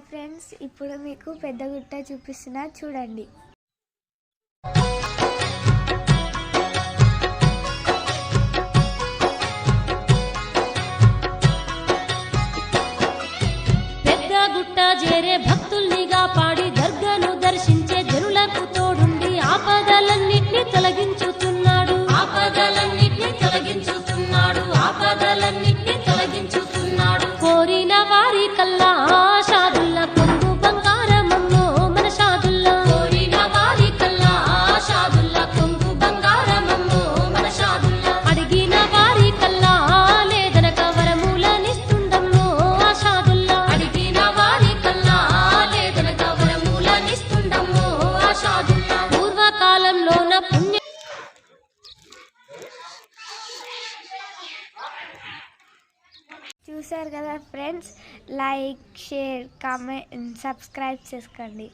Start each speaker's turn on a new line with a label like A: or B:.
A: Hi friends, ఇప్పుడు మీకు పెద్ద గుట్ట చూపిస్తున్నా చూడండి.
B: పెద్ద గుట్ట చేరే భక్తుల్నిగా పాడి దర్గాను దర్శించే జనులకు తోడుండి ఆపదలన్నిటిని తొలగించుతున్నాడు. కోరిన వారి కల్లా ఆషాదుల్ల కొంగు బంగారమమ్మో మన షాదుల్లా. అడిగిన వారి కల్లా లేదనక వరములనిస్తుండమ్మో ఆషాదుల్లా. పూర్వకాలంలోన పుణ్య
A: చూశారు కదా friends, like, share, comment, subscribe చేసుకోండి.